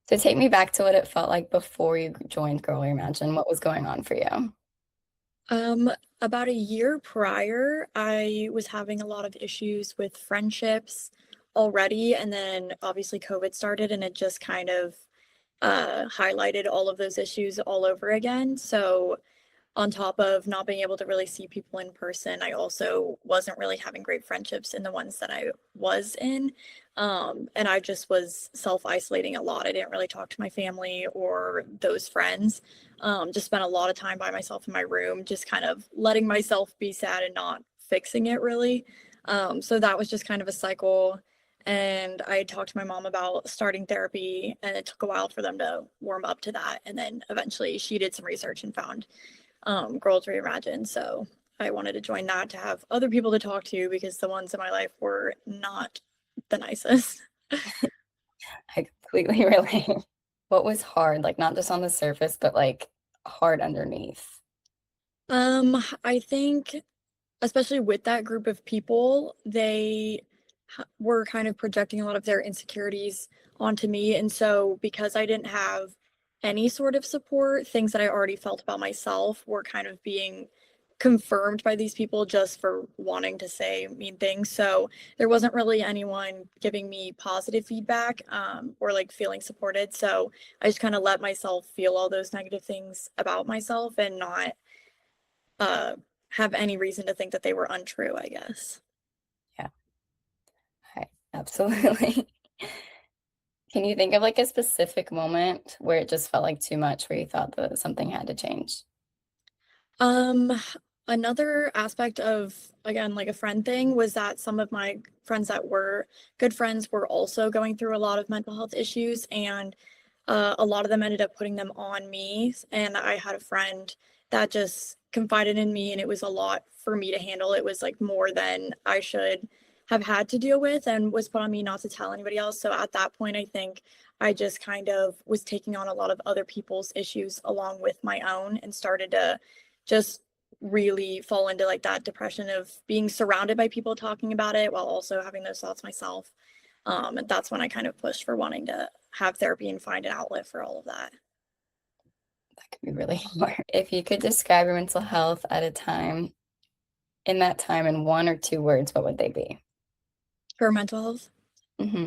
So take me back to what it felt like before you joined Girl Imagine. What was going on for you? Um, about a year prior, I was having a lot of issues with friendships already, and then obviously COVID started and it just kind of highlighted all of those issues all over again. So on top of not being able to really see people in person, I also wasn't really having great friendships in the ones that I was in. And I just was self-isolating a lot. I didn't really talk to my family or those friends. Just spent a lot of time by myself in my room, just kind of letting myself be sad and not fixing it really. So that was just kind of a cycle. And I talked to my mom about starting therapy, and it took a while for them to warm up to that. And then eventually she did some research and found Girls Reimagined. So I wanted to join that to have other people to talk to because the ones in my life were not the nicest. I completely relate. What was hard, like not just on the surface, but like hard underneath? I think especially with that group of people, they were kind of projecting a lot of their insecurities onto me. And so, because I didn't have any sort of support, things that I already felt about myself were kind of being confirmed by these people just for wanting to say mean things. So, there wasn't really anyone giving me positive feedback or like feeling supported. So, I just kind of let myself feel all those negative things about myself and not uh, have any reason to think that they were untrue, I guess. Yeah, absolutely. Can you think of like a specific moment where it just felt like too much, where you thought that something had to change? Um, Another aspect of, again, like a friend thing was that some of my friends that were good friends were also going through a lot of mental health issues, and a lot of them ended up putting them on me. And I had a friend that just confided in me, and it was a lot for me to handle. It was like more than I should have had to deal with and was put on me not to tell anybody else. So at that point, I think I just kind of was taking on a lot of other people's issues along with my own and started to just really fall into like that depression of being surrounded by people talking about it while also having those thoughts myself. And that's when I kind of pushed for wanting to have therapy and find an outlet for all of that. That could be really hard. If you could describe your mental health at a time, in that time, in one or two words, what would they be? For mental health, Hmm.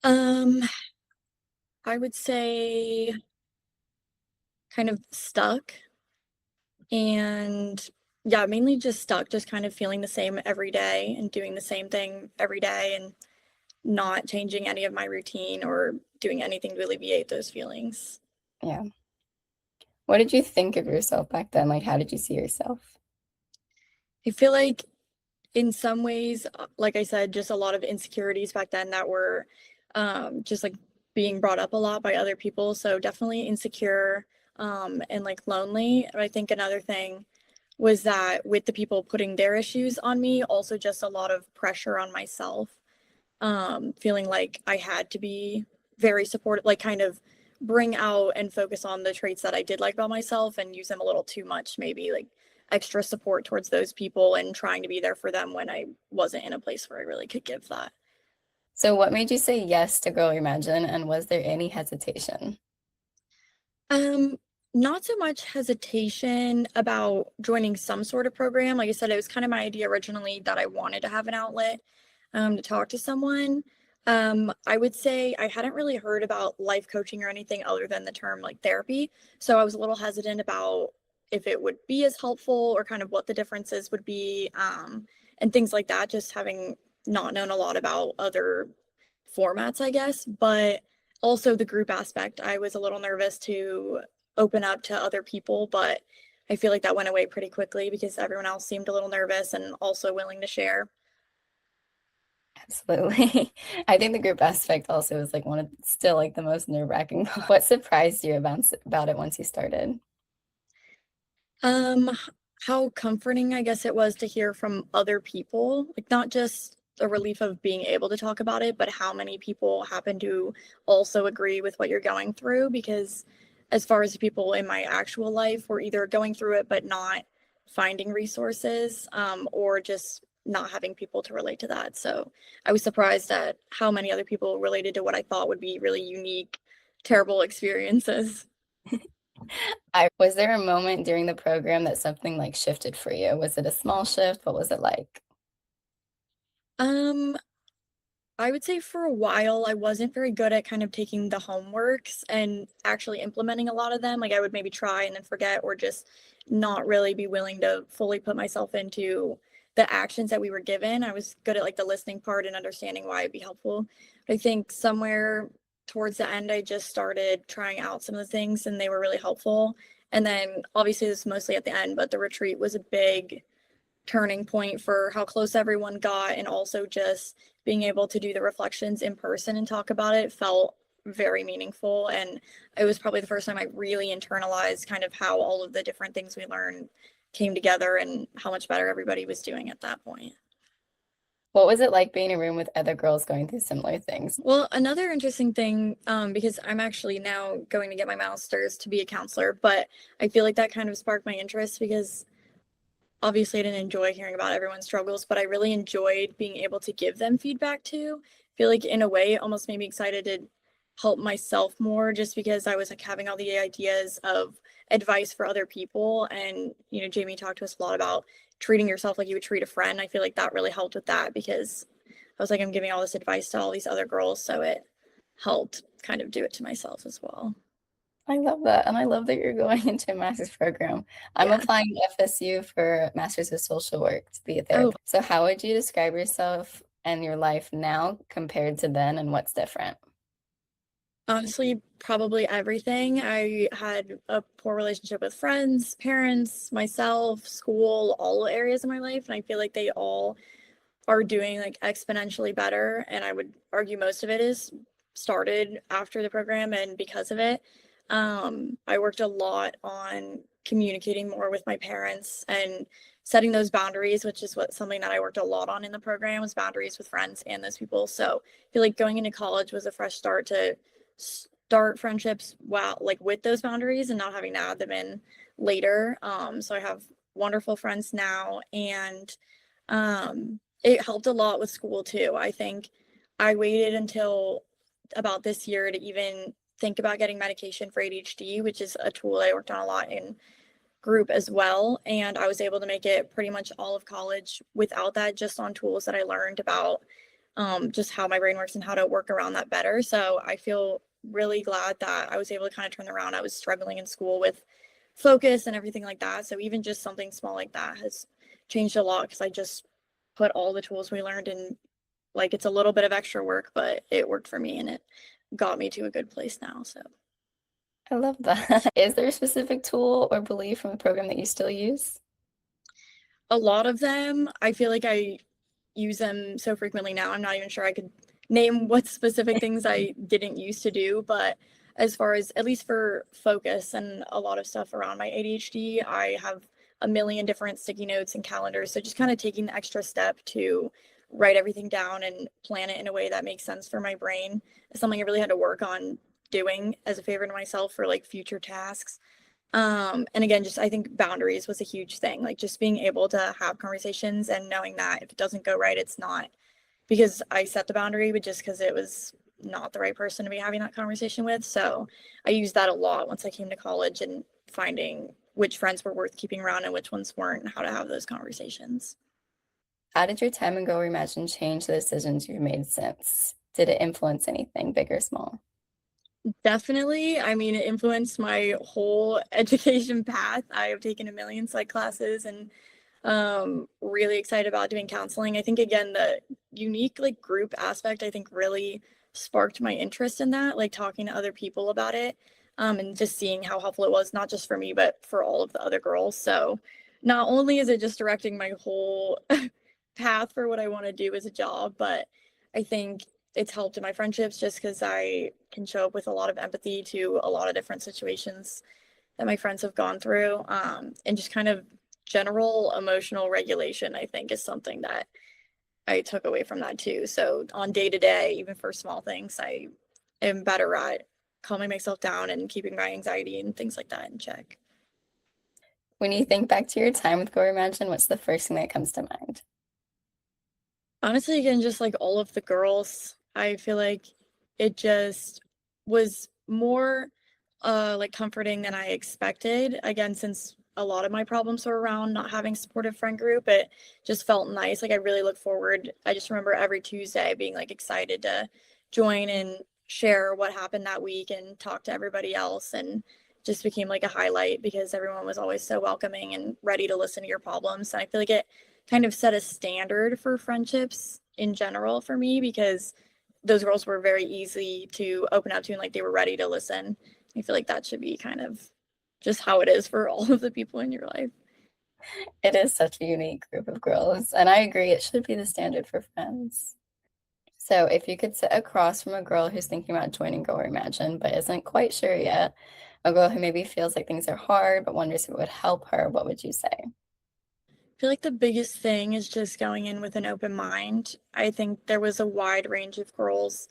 um, I would say kind of stuck and yeah, mainly just stuck, just kind of feeling the same every day and doing the same thing every day and not changing any of my routine or doing anything to alleviate those feelings. Yeah. What did you think of yourself back then? Like, how did you see yourself? I feel like in some ways, like I said, just a lot of insecurities back then that were just like being brought up a lot by other people. So definitely insecure and like lonely. I think another thing was that with the people putting their issues on me, also just a lot of pressure on myself, feeling like I had to be very supportive, like kind of bring out and focus on the traits that I did like about myself and use them a little too much, maybe like extra support towards those people and trying to be there for them when I wasn't in a place where I really could give that. So, what made you say yes to Girl Imagine, and was there any hesitation? Um, Not so much hesitation about joining some sort of program. Like I said, it was kind of my idea originally that I wanted to have an outlet to talk to someone. I would say I hadn't really heard about life coaching or anything other than the term like therapy. So I was a little hesitant about if it would be as helpful or kind of what the differences would be and things like that, just having not known a lot about other formats, I guess. But also the group aspect, I was a little nervous to open up to other people, but I feel like that went away pretty quickly because everyone else seemed a little nervous and also willing to share. Absolutely. I think the group aspect also is like one of still like the most nerve-wracking. What surprised you about it once you started? Um, how comforting I guess it was to hear from other people, like not just the relief of being able to talk about it, but how many people happen to also agree with what you're going through. Because as far as people in my actual life were either going through it but not finding resources, or just not having people to relate to that. So I was surprised at how many other people related to what I thought would be really unique terrible experiences. Was there a moment during the program that something like shifted for you? Was it a small shift? What was it like? Um, I would say for a while I wasn't very good at kind of taking the homeworks and actually implementing a lot of them. Like I would maybe try and then forget or just not really be willing to fully put myself into the actions that we were given. I was good at like the listening part and understanding why it'd be helpful. But I think somewhere towards the end I just started trying out some of the things and they were really helpful. And then obviously this is mostly at the end, but the retreat was a big turning point for how close everyone got and also just being able to do the reflections in person and talk about it felt very meaningful, and it was probably the first time I really internalized kind of how all of the different things we learned came together and how much better everybody was doing at that point. What was it like being in a room with other girls going through similar things? Well, another interesting thing, because I'm actually now going to get my master's to be a counselor, but I feel like that kind of sparked my interest because obviously I didn't enjoy hearing about everyone's struggles, but I really enjoyed being able to give them feedback too. I feel like in a way it almost made me excited to help myself more just because I was like having all the ideas of advice for other people. And, Jamie talked to us a lot about treating yourself like you would treat a friend. I feel like that really helped with that because I was like, I'm giving all this advice to all these other girls. So it helped kind of do it to myself as well. I love that. And I love that you're going into a master's program. I'm Yeah. applying to FSU for Master's of Social Work to be a Oh, therapist. So how would you describe yourself and your life now compared to then, and what's different? honestly, probably everything. I had a poor relationship with friends, parents, myself, school, all areas of my life. And I feel like they all are doing like exponentially better. And I would argue most of it is started after the program and because of it. I worked a lot on communicating more with my parents and setting those boundaries, which is what something that I worked a lot on in the program was boundaries with friends and those people. So I feel like going into college was a fresh start to start friendships like with those boundaries and not having to add them in later. So I have wonderful friends now, and it helped a lot with school too. I think I waited until about this year to even think about getting medication for ADHD, which is a tool I worked on a lot in group as well. And I was able to make it pretty much all of college without that, just on tools that I learned about just how my brain works and how to work around that better. So I feel really glad that I was able to kind of turn around. I was struggling in school with focus and everything like that. So even just something small like that has changed a lot because I just put all the tools we learned in. Like it's a little bit of extra work, but it worked for me and it got me to a good place now. So I love that. Is there a specific tool or belief from the program that you still use? a lot of them, I feel like I use them so frequently now. I'm not even sure I could name what specific things I didn't used to do, but as far as at least for focus and a lot of stuff around my ADHD, I have a million different sticky notes and calendars. So just kind of taking the extra step to write everything down and plan it in a way that makes sense for my brain is something I really had to work on doing as a favor to myself for like future tasks. And again, just I think boundaries was a huge thing, like just being able to have conversations and knowing that if it doesn't go right, it's not because I set the boundary, but just because it was not the right person to be having that conversation with. So I used that a lot once I came to college and finding which friends were worth keeping around and which ones weren't, and how to have those conversations. How did your time in Go Reimagine change the decisions you've made since? Did it influence anything, big or small? Definitely. I mean, it influenced my whole education path. I have taken a million psych classes and really excited about doing counseling. I think again the unique like group aspect I think really sparked my interest in that, like talking to other people about it, and just seeing how helpful it was not just for me but for all of the other girls. So not only is it just directing my whole path for what I want to do as a job, but I think it's helped in my friendships just because I can show up with a lot of empathy to a lot of different situations that my friends have gone through. And just kind of general emotional regulation, I think, is something that I took away from that too. So on day to day, even for small things, I am better at calming myself down and keeping my anxiety and things like that in check. When you think back to your time with Go Reimagine, what's the first thing that comes to mind? Honestly, again, just like all of the girls, I feel like it just was more like comforting than I expected. Again, since a lot of my problems were around not having a supportive friend group, it just felt nice. Like I really look forward. I just remember every Tuesday being like excited to join and share what happened that week and talk to everybody else, and just became like a highlight because everyone was always so welcoming and ready to listen to your problems. And I feel like it kind of set a standard for friendships in general for me, because those girls were very easy to open up to and like they were ready to listen. I feel like that should be kind of just how it is for all of the people in your life. It is such a unique group of girls, and I agree it should be the standard for friends. So if you could sit across from a girl who's thinking about joining Girl Reimagined but isn't quite sure yet, a girl who maybe feels like things are hard but wonders if it would help her, what would you say? I feel like the biggest thing is just going in with an open mind. I think there was a wide range of girls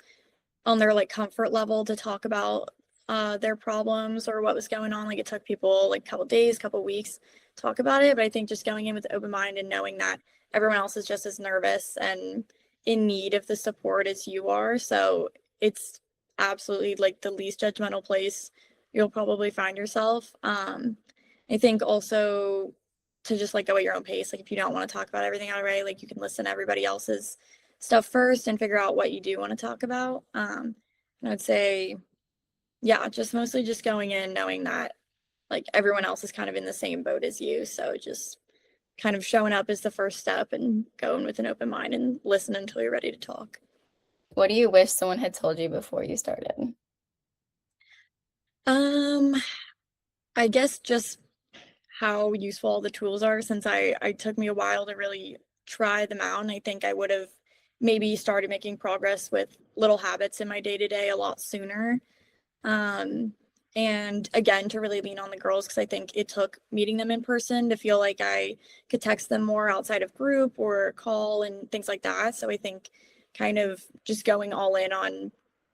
on their like comfort level to talk about their problems or what was going on. Like it took people like a couple days, couple weeks to talk about it. But I think just going in with an open mind and knowing that everyone else is just as nervous and in need of the support as you are. So it's absolutely like the least judgmental place you'll probably find yourself. I think also to just like go at your own pace. Like if you don't want to talk about everything outright, like you can listen to everybody else's stuff first and figure out what you do want to talk about. And I'd say, yeah, just mostly just going in knowing that like everyone else is kind of in the same boat as you. So just kind of showing up is the first step and going with an open mind and listen until you're ready to talk. What do you wish someone had told you before you started? Um, I guess just how useful all the tools are, since I took me a while to really try them out. And I think I would have maybe started making progress with little habits in my day to day a lot sooner. Um, and again, to really lean on the girls, because I think it took meeting them in person to feel like I could text them more outside of group or call and things like that. So I think kind of just going all in on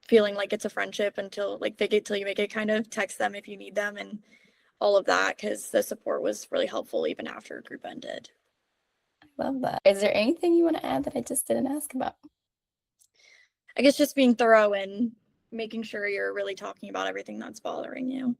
feeling like it's a friendship until like fake it till you make it, kind of text them if you need them and all of that, because the support was really helpful even after group ended. Love that. Is there anything you want to add that I just didn't ask about? I guess just being thorough and making sure you're really talking about everything that's bothering you.